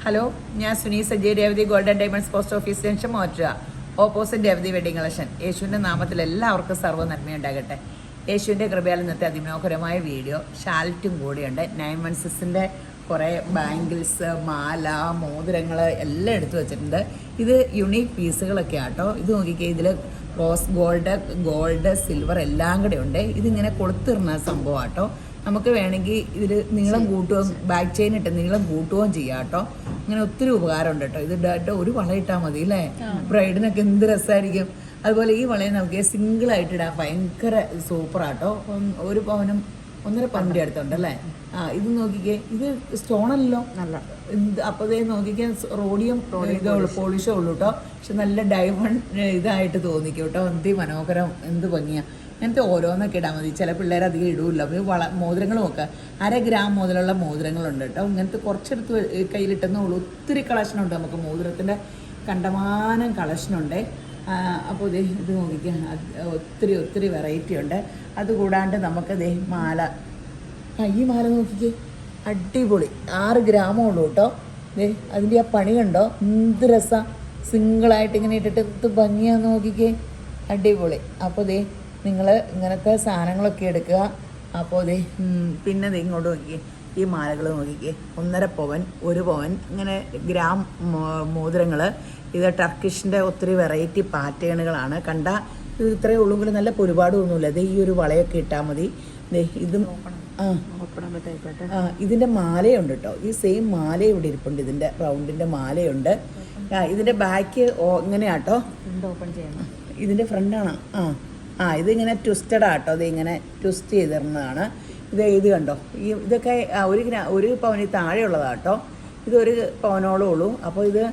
Hello, ഞാൻ Suni Sajay Revathi golden diamonds post office junction മോറ്റുക. Opposite Revathi wedding collection. യേശുവിൻ്റെ നാമത്തിൽ എല്ലാവർക്കും സർവ്വ നന്മയുണ്ടാകട്ടെ. യേശുവിൻ്റെ കൃപയാൽ ഇന്നത്തെ അതിമനോഹരമായ വീഡിയോ ഷാൽറ്റും കൂടിയുണ്ട്. 916ൻ്റെ കുറേ ബാംഗിൾസ്, മാല, മോതിരങ്ങൾ എല്ലാം എടുത്തു വെച്ചിട്ടുണ്ട്. ഇത് യുണീക്ക് പീസുകളൊക്കെ ആട്ടോ. ഇത് നോക്കിക്കേ, ഇതിൽ റോസ് ഗോൾഡ് സിൽവർ എല്ലാം കൂടെ ഉണ്ട്. ഇതിങ്ങനെ കൊളുത്തിടുന്ന സംഭവം ആട്ടോ. നമുക്ക് വേണമെങ്കിൽ ഇതിൽ നീളം കൂട്ടുകയും ബാക്ക് ചെയിൻ ഇട്ട് നീളം കൂട്ടുകയും ചെയ്യാം കേട്ടോ. അങ്ങനെ ഒത്തിരി ഉപകാരമുണ്ട് കേട്ടോ. ഇത് ഇട്ട് ഒരു വള ഇട്ടാൽ മതി അല്ലേ, ബ്രൈഡിനൊക്കെ എന്ത് രസമായിരിക്കും. അതുപോലെ ഈ വളയെ നമുക്ക് സിംഗിളായിട്ട് ഇടാൻ ഭയങ്കര സൂപ്പറാട്ടോ. 1 പവനും 1.5 പവൻ്റെ അടുത്തുണ്ടല്ലേ. ഇത് നോക്കിക്കേ, ഇത് സ്റ്റോണല്ലോ നല്ല. അപ്പോൾ ഇതേ നോക്കിക്കേ, റോഡിയം ഇതേ ഉള്ളൂ, പോളിഷേ ഉള്ളൂ കേട്ടോ. പക്ഷെ നല്ല ഡയമണ്ട് ഇതായിട്ട് തോന്നിക്കും കേട്ടോ. എന്ത് മനോഹരം, എന്ത് ഭംഗിയാണ്. ഇങ്ങനത്തെ ഓരോന്നൊക്കെ ഇടാൻ മതി. ചില പിള്ളേർ അധികം ഇടൂല്ല. അപ്പോൾ മോതിരങ്ങൾ നോക്കുക, 1/2 ഗ്രാം മുതലുള്ള മോതിരങ്ങളുണ്ട് കേട്ടോ. ഇങ്ങനത്തെ കുറച്ചെടുത്ത് കയ്യിലിട്ടെന്നുള്ളൂ. ഒത്തിരി കളക്ഷനുണ്ട് നമുക്ക്. മോതിരത്തിൻ്റെ കണ്ടമാനം കളക്ഷനുണ്ട്. അപ്പോൾ ഇത് നോക്കിക്കുക, ഒത്തിരി വെറൈറ്റി ഉണ്ട്. അതുകൂടാണ്ട് നമുക്ക് മാല, ഈ മാല നോക്കിക്കേ, അടിപൊളി. 6 ഗ്രാമേ ഉള്ളൂ കേട്ടോ. അതിൻ്റെ ആ പണി കണ്ടോ, എന്ത് രസം. സിംഗിളായിട്ട് ഇങ്ങനെ ഇട്ടിട്ട് എന്ത് ഭംഗിയാന്ന് നോക്കിക്കേ, അടിപൊളി. അപ്പോൾ നിങ്ങൾ ഇങ്ങനത്തെ സാധനങ്ങളൊക്കെ എടുക്കുക. അപ്പോൾ പിന്നെ ഇങ്ങോട്ട് നോക്കിക്കേ, ഈ മാലകൾ നോക്കിക്കേ, 1.5 പവൻ, 1 പവൻ, ഇങ്ങനെ ഗ്രാം മോതിരങ്ങൾ. ഇത് ടർക്കിഷിൻ്റെ ഒത്തിരി വെറൈറ്റി പാറ്റേണുകളാണ്. കണ്ട ഇത് ഇത്രയേ ഉള്ളൂങ്കിലും നല്ല ഒരുപാടൊന്നുമില്ല. ഈ ഒരു വളയൊക്കെ ഇട്ടാൽ മതി. ഇതും ഇതിൻ്റെ മാലയുണ്ട് കേട്ടോ. ഈ സെയിം മാല ഇവിടെ ഇരിപ്പുണ്ട്. ഇതിൻ്റെ റൗണ്ടിൻ്റെ മാലയുണ്ട്. ഇതിൻ്റെ ബാക്ക് ഇങ്ങനെയാട്ടോ, ഓപ്പൺ ചെയ്യണം. ഇതിൻ്റെ ഫ്രണ്ടാണ്. ഇതിങ്ങനെ ട്വിസ്റ്റഡ് ആട്ടോ. ഇത് ഇങ്ങനെ ട്വിസ്റ്റ് ചെയ്തിരുന്നതാണ്. ഇത് കണ്ടോ, ഇതൊക്കെ 1 പവന് താഴെയുള്ളതാട്ടോ. ഇത് 1 പവനോളം ഉള്ളൂ. അപ്പോൾ ഇത്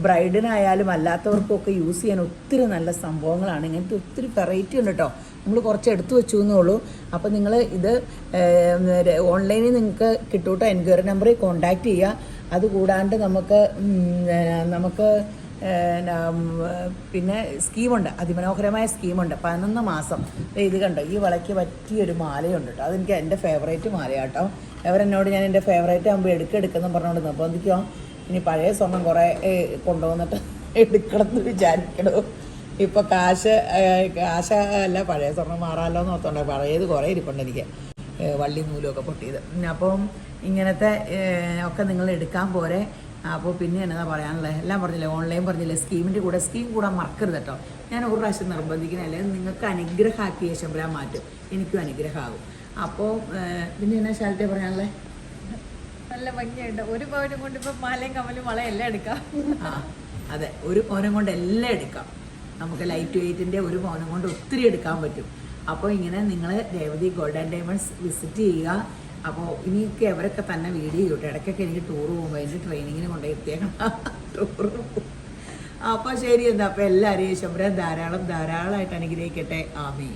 ബ്രൈഡിനായാലും അല്ലാത്തവർക്കും ഒക്കെ യൂസ് ചെയ്യാൻ ഒത്തിരി നല്ല സംഭവങ്ങളാണ്. ഇങ്ങനത്തെ ഒത്തിരി വെറൈറ്റി ഉണ്ട് കേട്ടോ. നമ്മൾ കുറച്ച് എടുത്തു വെച്ചു എന്നേ ഉള്ളൂ. അപ്പോൾ നിങ്ങൾ ഇത് ഓൺലൈനിൽ നിങ്ങൾക്ക് കിട്ടൂട്ടോ. എൻക്വയറി നമ്പറിൽ കോൺടാക്റ്റ് ചെയ്യുക. അതുകൂടാണ്ട് നമുക്ക് പിന്നെ സ്കീമുണ്ട്, അതിമനോഹരമായ സ്കീമുണ്ട്. 11 മാസം. ഇത് കണ്ടോ, ഈ വളയ്ക്ക് പറ്റിയൊരു മാലയുണ്ട് കേട്ടോ. അതെനിക്ക് എൻ്റെ ഫേവറേറ്റ് മാലയാട്ടോ. അവരെന്നോട് ഞാൻ എൻ്റെ ഫേവറേറ്റ് ആകുമ്പോൾ എടുക്കെന്ന് പറഞ്ഞുകൊണ്ട് നിർബന്ധിക്കുമോ. ഇനി പഴയ സ്വർണം കുറേ കൊണ്ടുവന്നിട്ട് എടുക്കണമെന്ന് വിചാരിക്കണോ. ഇപ്പോൾ കാശ് അല്ല, പഴയ സ്വർണം മാറാമല്ലോ എന്ന് ഓർത്തോണ്ട് പഴയത് കുറേ ഇരിപ്പുണ്ട് എനിക്ക്, വള്ളി നൂലുമൊക്കെ പൊട്ടിയത്. അപ്പം ഇങ്ങനത്തെ ഒക്കെ നിങ്ങൾ എടുക്കാൻ പോരെ. അപ്പോൾ പിന്നെ എന്നതാ പറയാനുള്ളത്, എല്ലാം പറഞ്ഞില്ലേ, ഓൺലൈൻ പറഞ്ഞില്ലേ, സ്കീമിൻ്റെ കൂടെ സ്കീം കൂടാൻ മറക്കരുത് കേട്ടോ. ഞാൻ ഒരു പ്രാവശ്യം നിർബന്ധിക്കുന്നതല്ലേ, നിങ്ങൾക്ക് അനുഗ്രഹമാക്കിയ ശമ്പരാൻ മാറ്റും, എനിക്കും അനുഗ്രഹമാകും. അപ്പോൾ പിന്നെ എന്നാ ശാലത്തെ പറയാനുള്ളത്, നല്ല ഭംഗിയുണ്ട്. 1 പവനും കൊണ്ട് ഇപ്പോൾ മാലയും കമ്മലും വളയും എല്ലാം എടുക്കാം. അതെ, 1 പവനും കൊണ്ട് എല്ലാം എടുക്കാം. നമുക്ക് ലൈറ്റ് വെയ്റ്റിൻ്റെ 1 പവനും കൊണ്ട് ഒത്തിരി എടുക്കാൻ പറ്റും. അപ്പോൾ ഇങ്ങനെ നിങ്ങൾ രേവതി ഗോൾഡൻ ഡയമണ്ട്സ് വിസിറ്റ് ചെയ്യുക. അപ്പോൾ ഇനിയൊക്കെ അവരൊക്കെ തന്നെ വീഡിയോ ചെയ്യട്ടെ. ഇടയ്ക്കൊക്കെ എനിക്ക് ടൂർ പോകുമ്പോൾ എൻ്റെ ട്രെയിനിങ്ങിന് കൊണ്ടുപോയി എത്തിയേക്കണം. ടൂർ പോകും. അപ്പോൾ ശരി, എന്താ അപ്പോൾ എല്ലാവരെയും ശമ്പരം ധാരാളമായിട്ട് അനുഗ്രഹിക്കട്ടെ. ആമീൻ.